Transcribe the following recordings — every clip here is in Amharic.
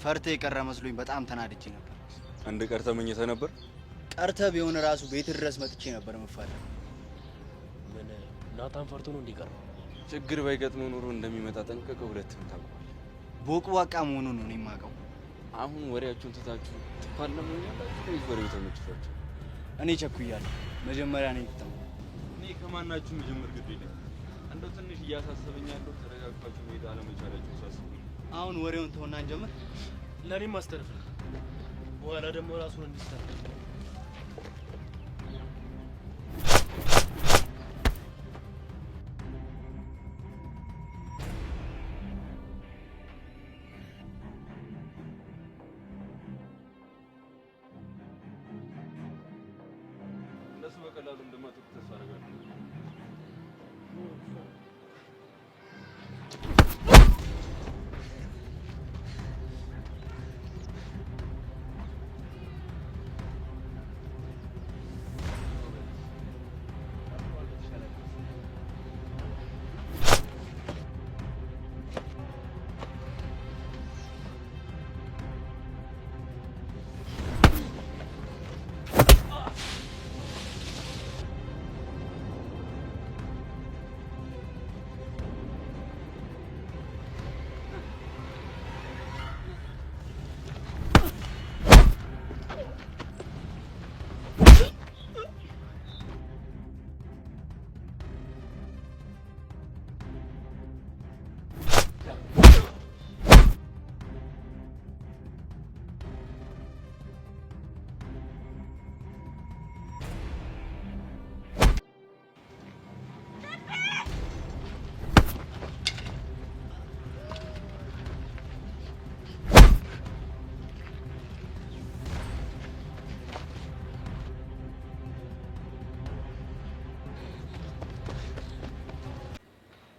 ፈርተ የቀረ መስሎኝ በጣም ተናድጄ ነበር። አንድ ቀርተ መኝተ ነበር? ቀርተ ቢሆን ራሱ ቤት ድረስ መጥቼ ነበር መፋለም። ምን ናታን ፈርቶ ነው እንዲቀር? ችግር ባይገጥመው ኖሮ እንደሚመጣ ጠንቀቀው ሁለቱም ታውቋል። ቦቅቧቃ መሆኑን ነው የማውቀው። አሁን ወሬያችሁን ትታችሁ ትፋለሙኛላችሁ ወይስ ወሬው ተመችቷችሁ? እኔ ቸኩያለሁ። መጀመሪያ ነው ይጣው። እኔ ከማናችሁ መጀመር ግድ የለም። እንደው ትንሽ እያሳሰበኝ ያለው ተረጋግጣችሁ መሄድ አለመቻላችሁ ሳስብ። አሁን ወሬውን ተውና እንጀምር። ለኔም አስተርፍ በኋላ ደግሞ ራሱን እንዲስተር እነሱ በቀላሉ እንደማትወጡ ተስፋ አደርጋለሁ።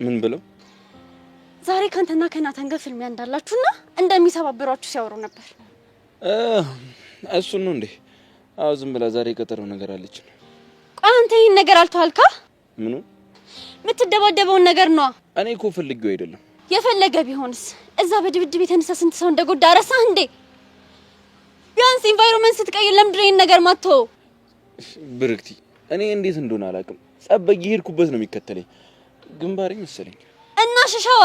ምን ብለው? ዛሬ ካንተና ከናታን ጋር ፍልሚያ እንዳላችሁና እንደሚሰባብሯችሁ ሲያወሩ ነበር። እሱን ነው እንዴ? አዎ ዝም ብላ ዛሬ ቀጠረው ነገር አለች። ቆይ አንተ ይሄን ነገር አልተዋልካ? ምኑ? የምትደባደበውን ነገር ነው። እኔ እኮ ፈልጌው አይደለም። የፈለገ ቢሆንስ እዛ በድብድብ የተነሳ ስንት ሰው እንደጎዳ ረሳህ እንዴ? ቢያንስ ኢንቫይሮንመንት ስትቀይር ለምንድን ነው ይሄን ነገር ማተው? ብርክቲ እኔ እንዴት እንደሆነ አላውቅም። ጸበይ ሄድኩበት ነው የሚከተለኝ ግንባሬ መሰለኝ። እና ሸሻዋ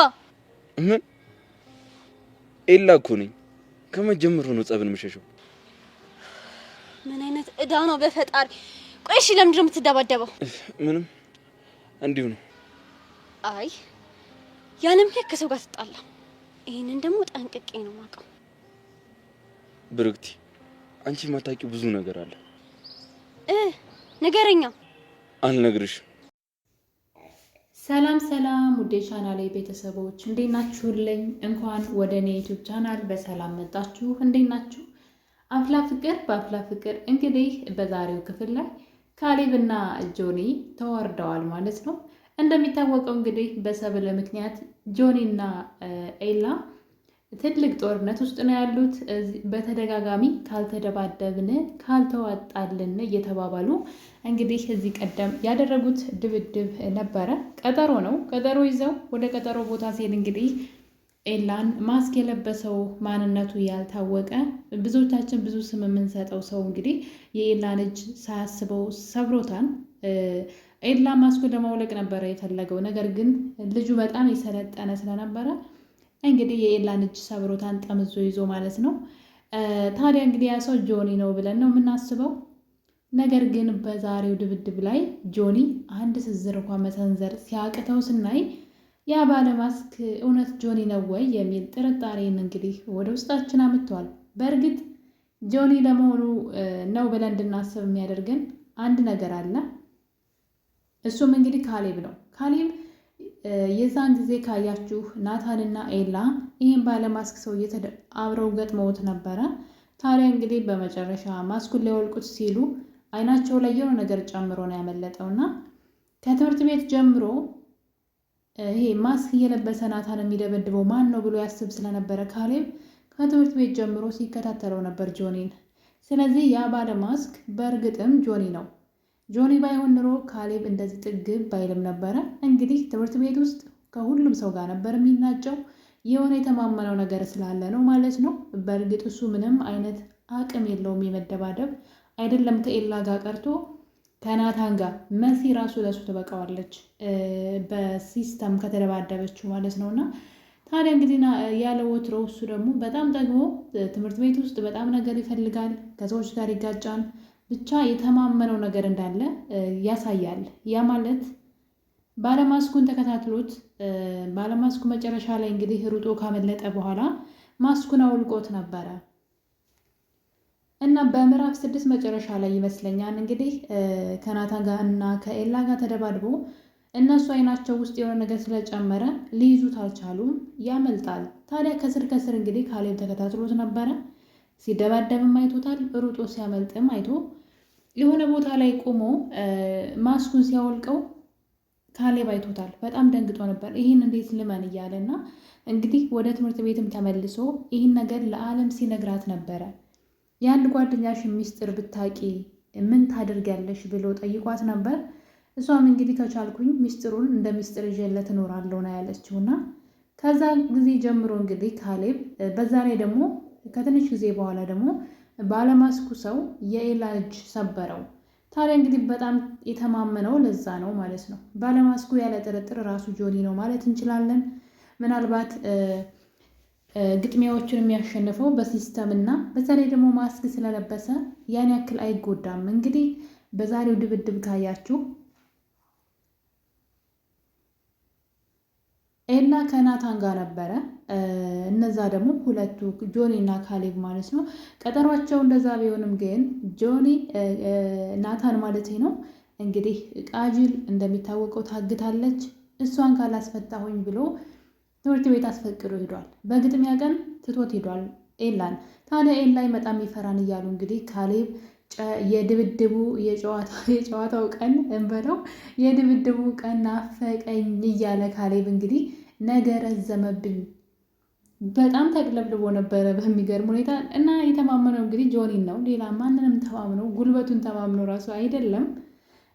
ምን ኤላ እኮ ነኝ። ከመጀመሩ ነው ጸብን መሸሸው። ምን አይነት እዳ ነው በፈጣሪ። ቆይ እሺ ለምንድን ነው የምትደባደበው? ምንም እንዲሁ ነው። አይ ያንም ከሰው ጋር ተጣላ። ይሄንን ደግሞ ጠንቅቄ ነው የማውቀው። ብርክቲ አንቺ ማታውቂው ብዙ ነገር አለ። ነገረኛ። አልነግርሽ። ሰላም ሰላም ውዴ ቻናሌ ቤተሰቦች እንዴት ናችሁልኝ? እንኳን ወደ እኔ ዩቲዩብ ቻናል በሰላም መጣችሁ። እንዴት ናችሁ? አፍላ ፍቅር በአፍላ ፍቅር እንግዲህ በዛሬው ክፍል ላይ ካሌብና ጆኒ ተዋርደዋል ማለት ነው። እንደሚታወቀው እንግዲህ በሰብል ምክንያት ጆኒና ኤላ ትልቅ ጦርነት ውስጥ ነው ያሉት። በተደጋጋሚ ካልተደባደብን ካልተዋጣልን እየተባባሉ እንግዲህ እዚህ ቀደም ያደረጉት ድብድብ ነበረ። ቀጠሮ ነው። ቀጠሮ ይዘው ወደ ቀጠሮ ቦታ ሲሄድ እንግዲህ ኤላን ማስክ የለበሰው ማንነቱ ያልታወቀ ብዙዎቻችን ብዙ ስም የምንሰጠው ሰው እንግዲህ የኤላን እጅ ሳያስበው ሰብሮታል። ኤላ ማስኩን ለማውለቅ ነበረ የፈለገው። ነገር ግን ልጁ በጣም የሰለጠነ ስለነበረ እንግዲህ የኤላን እጅ ሰብሮታን ጠምዞ ይዞ ማለት ነው። ታዲያ እንግዲህ ያ ሰው ጆኒ ነው ብለን ነው የምናስበው። ነገር ግን በዛሬው ድብድብ ላይ ጆኒ አንድ ስንዝር እንኳን መሰንዘር ሲያቅተው ስናይ ያ ባለ ማስክ እውነት ጆኒ ነው ወይ የሚል ጥርጣሬን እንግዲህ ወደ ውስጣችን አምጥቷል። በእርግጥ ጆኒ ለመሆኑ ነው ብለን እንድናስብ የሚያደርገን አንድ ነገር አለ። እሱም እንግዲህ ካሌብ ነው። ካሌብ የዛን ጊዜ ካያችሁ ናታንና ኤላ ይህን ባለማስክ ሰው አብረው ገጥመውት ነበረ። ታዲያ እንግዲህ በመጨረሻ ማስኩን ሊያወልቁት ሲሉ አይናቸው ላይ የሆነ ነገር ጨምሮ ነው ያመለጠውና ከትምህርት ቤት ጀምሮ ይሄ ማስክ እየለበሰ ናታን የሚደበድበው ማን ነው ብሎ ያስብ ስለነበረ ካሌብ ከትምህርት ቤት ጀምሮ ሲከታተለው ነበር ጆኒን። ስለዚህ ያ ባለማስክ በእርግጥም ጆኒ ነው። ጆኒ ባይሆን ኑሮ ካሌብ እንደዚህ ጥግብ ባይልም ነበረ። እንግዲህ ትምህርት ቤት ውስጥ ከሁሉም ሰው ጋር ነበር የሚናጨው። የሆነ የተማመነው ነገር ስላለ ነው ማለት ነው። በእርግጥ እሱ ምንም አይነት አቅም የለውም የመደባደብ አይደለም ከኤላ ጋር ቀርቶ ከናታን ጋር መሲ ራሱ ለሱ ትበቃዋለች በሲስተም ከተደባደበችው ማለት ነውና ታዲያ እንግዲህ ያለ ወትሮ እሱ ደግሞ በጣም ጠግቦ ትምህርት ቤት ውስጥ በጣም ነገር ይፈልጋል፣ ከሰዎች ጋር ይጋጫል። ብቻ የተማመነው ነገር እንዳለ ያሳያል። ያ ማለት ባለማስኩን ተከታትሎት ባለማስኩ መጨረሻ ላይ እንግዲህ ሩጦ ካመለጠ በኋላ ማስኩን አውልቆት ነበረ እና በምዕራፍ 6 መጨረሻ ላይ ይመስለኛል እንግዲህ ከናታን ጋር እና ከኤላ ጋር ተደባድቦ እነሱ አይናቸው ውስጥ የሆነ ነገር ስለጨመረ ሊይዙት አልቻሉም፣ ያመልጣል። ታዲያ ከስር ከስር እንግዲህ ካሌብ ተከታትሎት ነበረ። ሲደባደብም አይቶታል፣ ሩጦ ሲያመልጥም አይቶ የሆነ ቦታ ላይ ቆሞ ማስኩን ሲያወልቀው ካሌብ አይቶታል። በጣም ደንግጦ ነበር። ይህን እንዴት ልመን እያለና እንግዲህ ወደ ትምህርት ቤትም ተመልሶ ይህን ነገር ለዓለም ሲነግራት ነበረ። የአንድ ጓደኛሽ ሚስጥር ብታቂ ምን ታደርጊያለሽ ብሎ ጠይቋት ነበር። እሷም እንግዲህ ከቻልኩኝ ሚስጥሩን እንደ ሚስጥር ይዤለት እኖራለሁ ነው ያለችውና ከዛ ጊዜ ጀምሮ እንግዲህ ካሌብ በዛ ላይ ደግሞ ከትንሽ ጊዜ በኋላ ደግሞ ባለማስኩ ሰው የኤላ እጅ ሰበረው። ታዲያ እንግዲህ በጣም የተማመነው ለዛ ነው ማለት ነው። ባለማስኩ ያለ ጥርጥር ራሱ ጆኒ ነው ማለት እንችላለን። ምናልባት ግጥሚያዎቹን የሚያሸንፈው በሲስተም እና በዛ ላይ ደግሞ ማስክ ስለለበሰ ያን ያክል አይጎዳም። እንግዲህ በዛሬው ድብድብ ካያችሁ ኤላ ከናታን ጋር ነበረ። እነዛ ደግሞ ሁለቱ ጆኒ እና ካሌብ ማለት ነው። ቀጠሯቸው እንደዛ ቢሆንም ግን ጆኒ ናታን ማለት ነው እንግዲህ ቃጅል እንደሚታወቀው ታግታለች። እሷን ካላስፈታሁኝ ብሎ ትምህርት ቤት አስፈቅዶ ሄዷል። በግጥሚያ ቀን ትቶት ሄዷል ኤላን። ታዲያ ኤላ በጣም ይፈራን እያሉ እንግዲህ ካሌብ የድብድቡ የጨዋታው ቀን እንበለው የድብድቡ ቀን ናፈቀኝ እያለ ካሌብ እንግዲህ ነገር ረዘመብኝ በጣም ተቅለብልቦ ነበረ በሚገርም ሁኔታ እና የተማመነው እንግዲህ ጆኒን ነው። ሌላ ማንንም ተማምነው ጉልበቱን ተማምነው ራሱ አይደለም።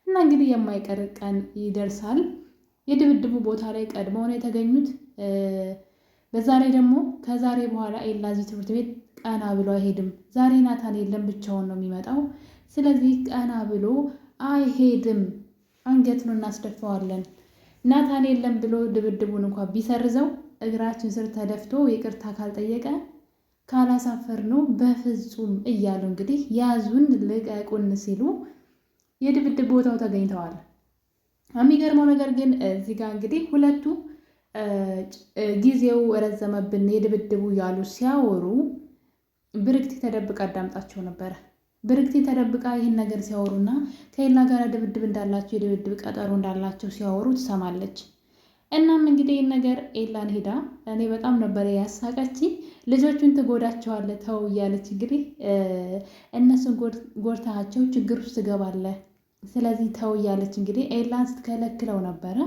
እና እንግዲህ የማይቀር ቀን ይደርሳል። የድብድቡ ቦታ ላይ ቀድመው ነው የተገኙት። በዛ ላይ ደግሞ ከዛሬ በኋላ ኤላ እዚህ ትምህርት ቤት ቀና ብሎ አይሄድም። ዛሬ ናታን የለም ብቻውን ነው የሚመጣው። ስለዚህ ቀና ብሎ አይሄድም። አንገቱን እናስደፋዋለን። ናታን የለም ብሎ ድብድቡን እንኳን ቢሰርዘው እግራችን ስር ተደፍቶ ይቅርታ ካልጠየቀ ካላሳፈር ነው በፍጹም እያሉ እንግዲህ ያዙን ልቀቁን ሲሉ የድብድብ ቦታው ተገኝተዋል። የሚገርመው ነገር ግን እዚህ ጋር እንግዲህ ሁለቱ ጊዜው ረዘመብን የድብድቡ ያሉ ሲያወሩ ብርክቲ ተደብቃ አዳምጣቸው ነበረ። ብርክቲ ተደብቃ ይህን ነገር ሲያወሩና ከኤላ ጋር ድብድብ እንዳላቸው የድብድብ ቀጠሮ እንዳላቸው ሲያወሩ ትሰማለች። እናም እንግዲህ ይህን ነገር ኤላን ሄዳ እኔ በጣም ነበረ ያሳቀች። ልጆቹን ትጎዳቸዋለህ ተው እያለች እንግዲህ እነሱን ጎድታቸው ችግር ውስጥ ትገባለህ፣ ስለዚህ ተው እያለች እንግዲህ ኤላን ስትከለክለው ነበረ።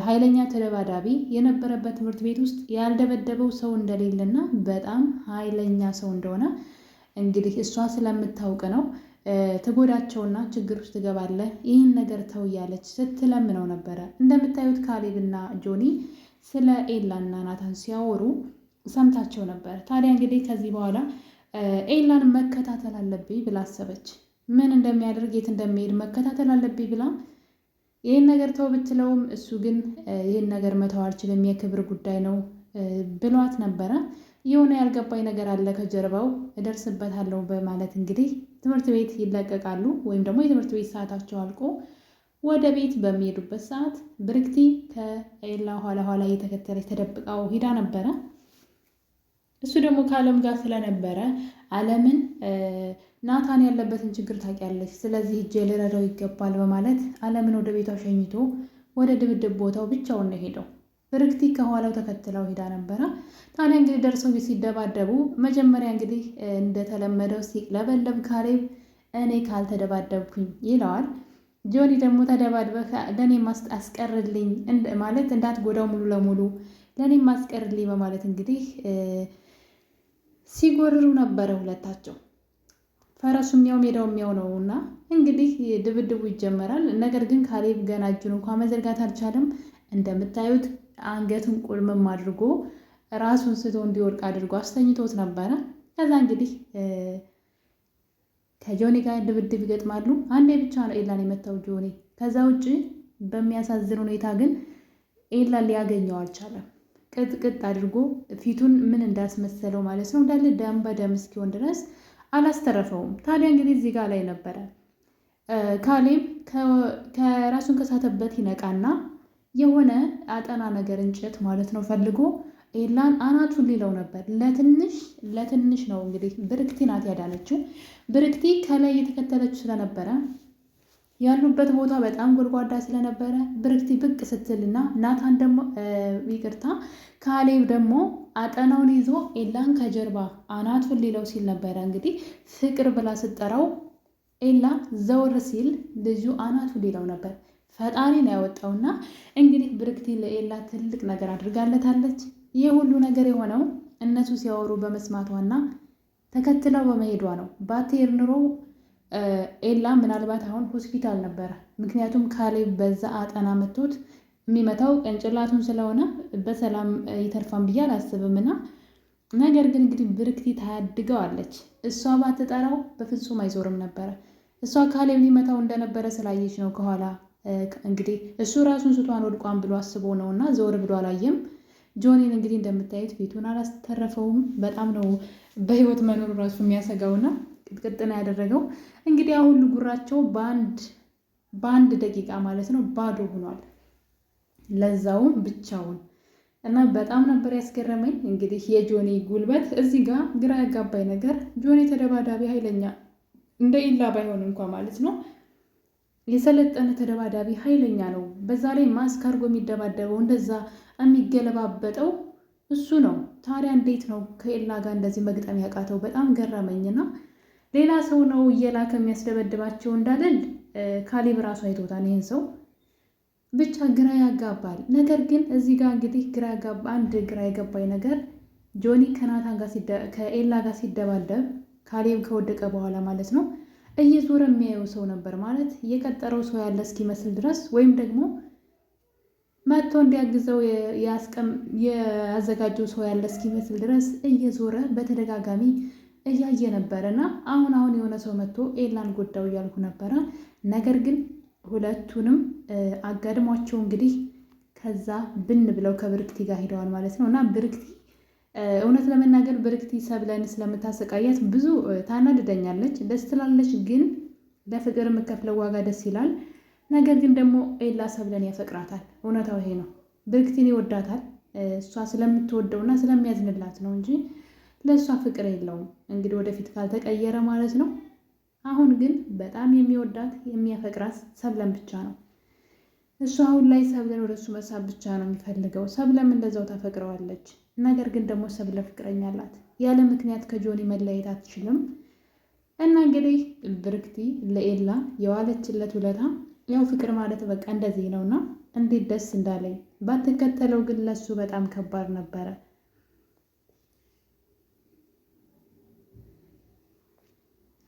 ኃይለኛ ተደባዳቢ የነበረበት ትምህርት ቤት ውስጥ ያልደበደበው ሰው እንደሌለና በጣም ኃይለኛ ሰው እንደሆነ እንግዲህ እሷ ስለምታውቅ ነው ትጎዳቸውና ችግር ውስጥ ትገባለህ፣ ይህን ነገር ተው እያለች ስትለምነው ነበረ። እንደምታዩት ካሌብና ጆኒ ስለ ኤላና ናታን ሲያወሩ ሰምታቸው ነበር። ታዲያ እንግዲህ ከዚህ በኋላ ኤላን መከታተል አለብኝ ብላ አሰበች። ምን እንደሚያደርግ የት እንደሚሄድ መከታተል አለብኝ ብላ ይህን ነገር ተው ብትለውም እሱ ግን ይህን ነገር መተው አልችልም የክብር ጉዳይ ነው ብሏት ነበረ። የሆነ ያልገባኝ ነገር አለ ከጀርባው እደርስበታለሁ በማለት እንግዲህ ትምህርት ቤት ይለቀቃሉ። ወይም ደግሞ የትምህርት ቤት ሰዓታቸው አልቆ ወደ ቤት በሚሄዱበት ሰዓት ብርክቲ ከኤላ ኋላ ኋላ እየተከተለች ተደብቃው ሂዳ ነበረ። እሱ ደግሞ ከአለም ጋር ስለነበረ አለምን ናታን ያለበትን ችግር ታውቂያለች፣ ስለዚህ እጄ ልረዳው ይገባል በማለት አለምን ወደ ቤቷ ሸኝቶ ወደ ድብድብ ቦታው ብቻውን ነው ሄደው። ብርክቲ ከኋላው ተከትለው ሄዳ ነበረ። ታዲያ እንግዲህ ደርሰው ሲደባደቡ መጀመሪያ እንግዲህ እንደተለመደው ሲቅለበለብ ካሌብ እኔ ካልተደባደብኩኝ ይለዋል። ጆኒ ደግሞ ተደባድበህ ለእኔም አስቀርልኝ ማለት እንዳትጎዳው ሙሉ ለሙሉ ለእኔም አስቀርልኝ በማለት እንግዲህ ሲጎርሩ ነበረ ሁለታቸው። ፈረሱ የሚያው ሜዳው የሚያው ነው እና እንግዲህ ድብድቡ ይጀመራል። ነገር ግን ካሌብ ገና እጁን እንኳን መዘርጋት አልቻለም። እንደምታዩት አንገቱን ቁልምም አድርጎ ራሱን ስቶ እንዲወድቅ አድርጎ አስተኝቶት ነበረ። ከዛ እንግዲህ ከጆኒ ጋር ድብድብ ይገጥማሉ። አንዴ ብቻ ነው ኤላን የመታው ጆኒ። ከዛ ውጭ በሚያሳዝን ሁኔታ ግን ኤላን ሊያገኘው አልቻለም። ቅጥቅጥ አድርጎ ፊቱን ምን እንዳስመሰለው ማለት ነው እንዳለ ደም በደም እስኪሆን ድረስ አላስተረፈውም። ታዲያ እንግዲህ እዚህ ጋር ላይ ነበረ ካሌብ ከራሱን ከሳተበት ይነቃና የሆነ አጠና ነገር እንጨት ማለት ነው ፈልጎ ኤላን አናቱን ሊለው ነበር። ለትንሽ ነው እንግዲህ ብርክቲ ናት ያዳነችው። ብርክቲ ከላይ የተከተለችው ስለነበረ ያሉበት ቦታ በጣም ጎድጓዳ ስለነበረ ብርክቲ ብቅ ስትልና ናታን ደግሞ ይቅርታ ካሌብ ደግሞ አጠናውን ይዞ ኤላን ከጀርባ አናቱን ሊለው ሲል ነበረ። እንግዲህ ፍቅር ብላ ስትጠራው ኤላ ዘወር ሲል ልጁ አናቱን ሊለው ነበር። ፈጣሪ ነው ያወጣውና እንግዲህ ብርክቲ ለኤላ ትልቅ ነገር አድርጋለታለች። ይህ ሁሉ ነገር የሆነው እነሱ ሲያወሩ በመስማቷና ተከትለው በመሄዷ ነው። ባትሄድ ኑሮ ኤላ ምናልባት አሁን ሆስፒታል ነበረ። ምክንያቱም ካሌብ በዛ አጠና መቶት የሚመታው ቅንጭላቱን ስለሆነ በሰላም ይተርፋም ብዬ አላስብምና፣ ነገር ግን እንግዲህ ብርክቲ ታያድገዋለች። እሷ ባትጠራው በፍጹም አይዞርም ነበረ። እሷ ካሌብ ሊመታው እንደነበረ ስላየች ነው ከኋላ እንግዲህ እሱ ራሱን ስቷን ወድቋን ብሎ አስቦ ነውና ዘወር ብሎ አላየም። ጆኒን እንግዲህ እንደምታዩት ፊቱን አላስተረፈውም። በጣም ነው በህይወት መኖር ራሱ የሚያሰጋውና ቅጥቅጥ ነው ያደረገው። እንግዲህ አሁን ጉራቸው በአንድ ደቂቃ ማለት ነው ባዶ ሆኗል፣ ለዛውም ብቻውን እና በጣም ነበር ያስገረመኝ። እንግዲህ የጆኒ ጉልበት እዚህ ጋር ግራ ያጋባኝ ነገር ጆኒ ተደባዳቢ ኃይለኛ እንደ ኢላ ባይሆን እንኳ ማለት ነው የሰለጠነ ተደባዳቢ ኃይለኛ ነው። በዛ ላይ ማስክ አድርጎ የሚደባደበው እንደዛ የሚገለባበጠው እሱ ነው። ታዲያ እንዴት ነው ከኤላ ጋር እንደዚህ መግጠም ያቃተው? በጣም ገረመኝና ሌላ ሰው ነው እየላከ የሚያስደበድባቸው እንዳልል ካሌብ ራሱ አይቶታል ይህን ሰው። ብቻ ግራ ያጋባል። ነገር ግን እዚህ ጋር እንግዲህ ግራ የገባኝ ነገር ጆኒ ከናታን ጋር ከኤላ ጋር ሲደባደብ ካሌብ ከወደቀ በኋላ ማለት ነው እየዞረ የሚያየው ሰው ነበር ማለት የቀጠረው ሰው ያለ እስኪመስል ድረስ ወይም ደግሞ መጥቶ እንዲያግዘው ያዘጋጀው ሰው ያለ እስኪመስል ድረስ እየዞረ በተደጋጋሚ እያየ ነበረና አሁን የሆነ ሰው መጥቶ ኤላን ጎዳው እያልኩ ነበረ። ነገር ግን ሁለቱንም አጋድሟቸው እንግዲህ ከዛ ብን ብለው ከብርክቲ ጋር ሄደዋል ማለት ነው። እና ብርክቲ እውነት ለመናገር ብርክቲ ሰብለን ስለምታሰቃያት ብዙ ታናድደኛለች። ደስ ትላለች፣ ግን ለፍቅር የምከፍለው ዋጋ ደስ ይላል። ነገር ግን ደግሞ ኤላ ሰብለን ያፈቅራታል። እውነታው ይሄ ነው። ብርክቲን ይወዳታል። እሷ ስለምትወደውና ስለሚያዝንላት ነው እንጂ ለእሷ ፍቅር የለውም። እንግዲህ ወደፊት ካልተቀየረ ማለት ነው። አሁን ግን በጣም የሚወዳት የሚያፈቅራት ሰብለን ብቻ ነው። እሱ አሁን ላይ ሰብለን ወደ እሱ መሳብ ብቻ ነው የሚፈልገው። ሰብለም እንደዛው ታፈቅረዋለች። ነገር ግን ደግሞ ሰብለ ፍቅረኛ አላት። ያለ ምክንያት ከጆኒ መለየት አትችልም። እና እንግዲህ ብርክቲ ለኤላ የዋለችለት ውለታ ያው ፍቅር ማለት በቃ እንደዚህ ነውና እንዴት ደስ እንዳለኝ ባትከተለው፣ ግን ለሱ በጣም ከባድ ነበረ።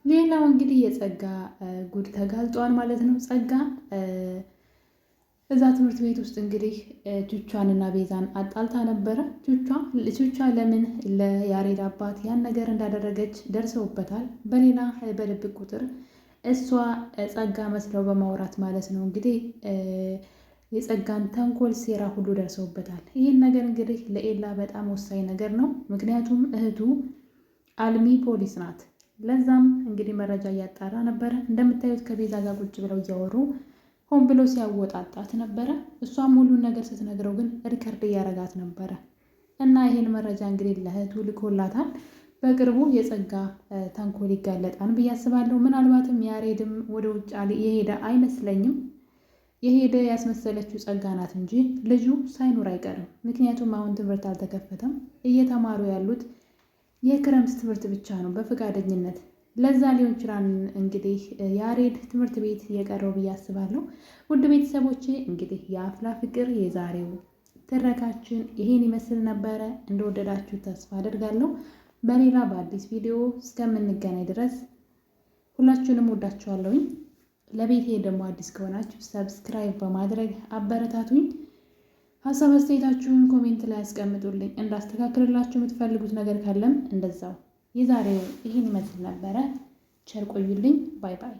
ሌላው እንግዲህ የጸጋ ጉድ ተጋልጧል ማለት ነው። ጸጋ እዛ ትምህርት ቤት ውስጥ እንግዲህ ቹቿንና ቤዛን አጣልታ ነበረ። ቹቿ ለምን ለያሬድ አባት ያን ነገር እንዳደረገች ደርሰውበታል። በሌላ በድብቅ ቁጥር እሷ ጸጋ መስለው በማውራት ማለት ነው እንግዲህ የጸጋን ተንኮል ሴራ ሁሉ ደርሰውበታል። ይህን ነገር እንግዲህ ለኤላ በጣም ወሳኝ ነገር ነው። ምክንያቱም እህቱ አልሚ ፖሊስ ናት። ለዛም እንግዲህ መረጃ እያጣራ ነበረ። እንደምታዩት ከቤዛ ጋር ቁጭ ብለው እያወሩ ሆን ብሎ ሲያወጣጣት ነበረ። እሷም ሁሉን ነገር ስትነግረው ግን ሪከርድ እያረጋት ነበረ እና ይሄን መረጃ እንግዲህ ለእህቱ ልኮላታል። በቅርቡ የጸጋ ተንኮል ይጋለጣል ብዬ አስባለሁ። ምናልባትም ያሬድም ወደ ውጭ የሄደ አይመስለኝም። የሄደ ያስመሰለችው ጸጋ ናት እንጂ ልጁ ሳይኖር አይቀርም። ምክንያቱም አሁን ትምህርት አልተከፈተም። እየተማሩ ያሉት የክረምት ትምህርት ብቻ ነው በፈቃደኝነት። ለዛ ሊሆን ይችላል እንግዲህ ያሬድ ትምህርት ቤት የቀረው ብዬ አስባለሁ። ውድ ቤተሰቦቼ እንግዲህ የአፍላ ፍቅር የዛሬው ትረካችን ይሄን ይመስል ነበረ። እንደወደዳችሁ ተስፋ አደርጋለሁ። በሌላ በአዲስ ቪዲዮ እስከምንገናኝ ድረስ ሁላችሁንም ወዳችኋለሁኝ። ለቤቴ ደግሞ አዲስ ከሆናችሁ ሰብስክራይብ በማድረግ አበረታቱኝ። ሀሳብ አስተያየታችሁን ኮሜንት ላይ አስቀምጡልኝ። እንዳስተካክልላችሁ የምትፈልጉት ነገር ካለም እንደዛው። የዛሬው ይህን ይመስል ነበረ። ቸር ቆዩልኝ። ባይ ባይ።